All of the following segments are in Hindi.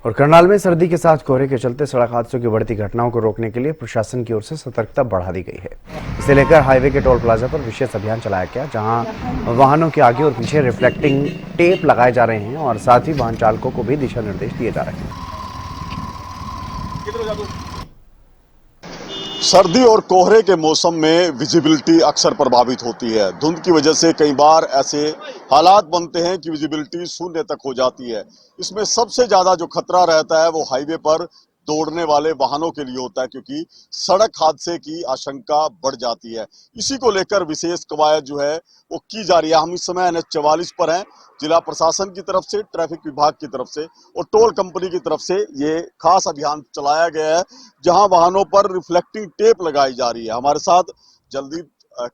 और करनाल में सर्दी के साथ कोहरे के चलते सड़क हादसों की बढ़ती घटनाओं को रोकने के लिए प्रशासन की ओर से सतर्कता बढ़ा दी गई है। इसे लेकर हाईवे के टोल प्लाजा पर विशेष अभियान चलाया गया, जहां वाहनों के आगे और पीछे रिफ्लेक्टिंग टेप लगाए जा रहे हैं और साथ ही वाहन चालकों को भी दिशा निर्देश दिए जा रहे हैं। सर्दी और कोहरे के मौसम में विजिबिलिटी अक्सर प्रभावित होती है। धुंध की वजह से कई बार ऐसे हालात बनते हैं कि विजिबिलिटी शून्य तक हो जाती है। इसमें सबसे ज्यादा जो खतरा रहता है वो हाईवे पर दौड़ने वाले वाहनों के लिए होता है, क्योंकि सड़क हादसे की आशंका बढ़ जाती है। इसी को लेकर विशेष कवायद जो है वो की जा रही है। हम इस समय NH 44 पर हैं। जिला प्रशासन की तरफ से, ट्रैफिक विभाग की तरफ से और टोल कंपनी की तरफ से ये खास अभियान चलाया गया है, जहां वाहनों पर रिफ्लेक्टिंग टेप लगाई जा रही है। हमारे साथ जल्दी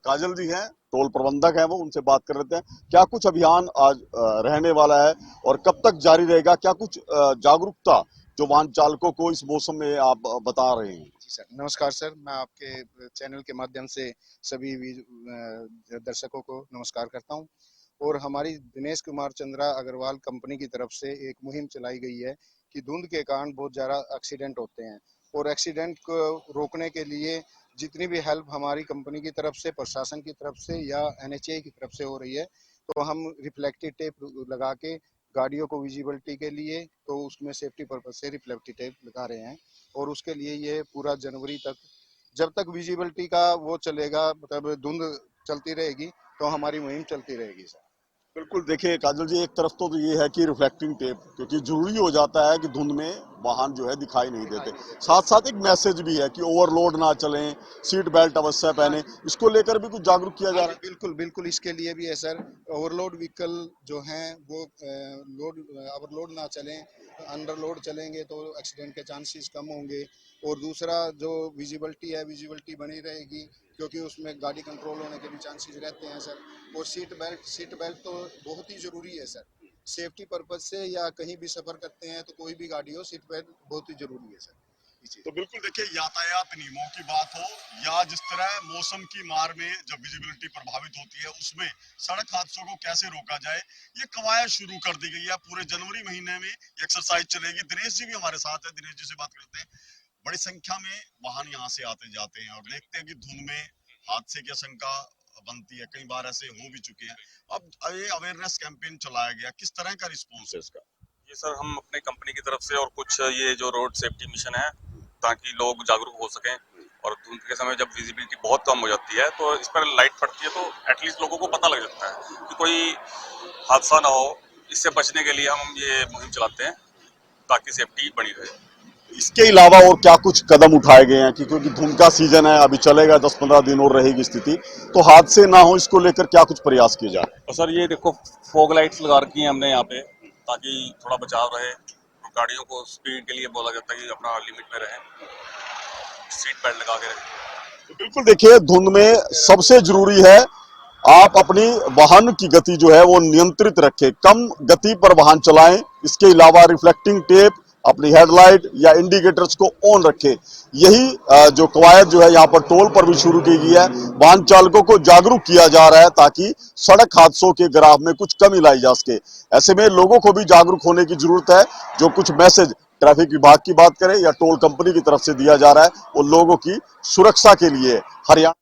काजल जी हैं, टोल प्रबंधक हैं, वो उनसे बात कर लेते हैं। क्या कुछ अभियान आज रहने वाला है और कब तक जारी रहेगा? क्या कुछ जागरूकता जो वाहन चालकों को इस मौसम में आप बता रहे हैं? जी सर, नमस्कार सर। मैं आपके चैनल के माध्यम से सभी दर्शकों को नमस्कार करता हूं। और हमारी दिनेश कुमार चंद्रा अग्रवाल कंपनी की तरफ से एक मुहिम चलाई गई है कि धुंध के कारण बहुत ज़्यादा एक्सीडेंट होते हैं, और एक्सीडेंट को रोकने के लिए जितनी भी हेल्प हमारी कंपनी की तरफ से, प्रशासन की तरफ से या NHA की तरफ से हो रही है, तो हम रिफ्लेक्टिव टेप लगा के गाड़ियों को विजिबिलिटी के लिए, तो उसमें सेफ्टी पर्पज से रिफ्लेक्टिव टेप लगा रहे हैं। और उसके लिए ये पूरा जनवरी तक, जब तक विजिबिलिटी का वो चलेगा, मतलब धुंध चलती रहेगी, तो हमारी मुहिम चलती रहेगी सर। बिल्कुल, देखिए काजल जी, एक तरफ तो ये है कि रिफ्लेक्टिंग टेप, क्योंकि जरूरी हो जाता है कि धुंध में वाहन जो है दिखाई नहीं देते। साथ साथ एक मैसेज भी है कि ओवरलोड ना चलें, सीट बेल्ट अवश्य पहने। इसको लेकर भी कुछ जागरूक किया जा रहा है? बिल्कुल बिल्कुल, इसके लिए भी है सर। ओवरलोड व्हीकल जो हैं वो ओवरलोड ना चलें, अंडरलोड चलेंगे तो एक्सीडेंट के चांसेस कम होंगे। और दूसरा जो विजिबिलिटी है, विजिबिलिटी बनी रहेगी, क्योंकि उसमें गाड़ी कंट्रोल होने के भी चांसेस रहते हैं सर। और सीट बेल्ट तो बहुत ही ज़रूरी है सर। सेफ्टी पर्पज से या कहीं भी सफ़र करते हैं तो कोई भी गाड़ी हो, सीट बेल्ट बहुत ही ज़रूरी है सर। तो बिल्कुल देखिए, यातायात नियमों की बात हो या जिस तरह मौसम की मार में जब विजिबिलिटी प्रभावित होती है, उसमें सड़क हादसों को कैसे रोका जाए, ये कवायद शुरू कर दी गई है। पूरे जनवरी महीने में एक्सरसाइज चलेगी। दिनेश जी भी हमारे साथ है, दिनेश जी से बात करते हैं। बड़ी संख्या में वाहन यहाँ से आते जाते हैं और देखते हैं कि धुंध में हादसे की आशंका बनती है। कई बार ऐसे हो भी चुके हैं। अब ये अवेयरनेस कैंपेन चलाया गया, किस तरह का रिस्पॉन्स है इसका? ये सर हम अपने कंपनी की तरफ से और कुछ ये जो रोड सेफ्टी मिशन है, ताकि लोग जागरूक हो सकें। और धुंध के समय जब विजिबिलिटी बहुत कम हो जाती है तो इस पर लाइट पड़ती है, तो एटलीस्ट लोगों को पता लग जाता है कि कोई हादसा ना हो। इससे बचने के लिए हम ये मुहिम चलाते हैं ताकि सेफ्टी बनी रहे। इसके अलावा और क्या कुछ कदम उठाए गए हैं कि क्योंकि धुंध का सीजन है, अभी चलेगा, 10-15 दिन और रहेगी स्थिति, तो हादसे ना हो, इसको लेकर क्या कुछ प्रयास किए जा रहे हैं? और सर ये देखो, फॉग लाइट्स लगा रखी हैं हमने यहाँ पे, ताकि थोड़ा बचाव रहे। तो गाड़ियों को स्पीड के लिए बोला जाता है कि अपना लिमिट में रहें, सीट बेल्ट लगा के रहें। तो बिल्कुल देखिए, धुंध में सबसे जरूरी है आप अपनी वाहन की गति जो है वो नियंत्रित रखें, कम गति पर वाहन चलाएं। इसके अलावा रिफ्लेक्टिंग टेप, अपनी हेडलाइट या इंडिकेटर्स को ऑन रखें। यही जो कवायद जो है यहाँ पर टोल पर भी शुरू की गई है। वाहन चालकों को जागरूक किया जा रहा है ताकि सड़क हादसों के ग्राफ में कुछ कमी लाई जा सके। ऐसे में लोगों को भी जागरूक होने की जरूरत है। जो कुछ मैसेज ट्रैफिक विभाग की बात करें या टोल कंपनी की तरफ से दिया जा रहा है, वो लोगों की सुरक्षा के लिए। हरियाणा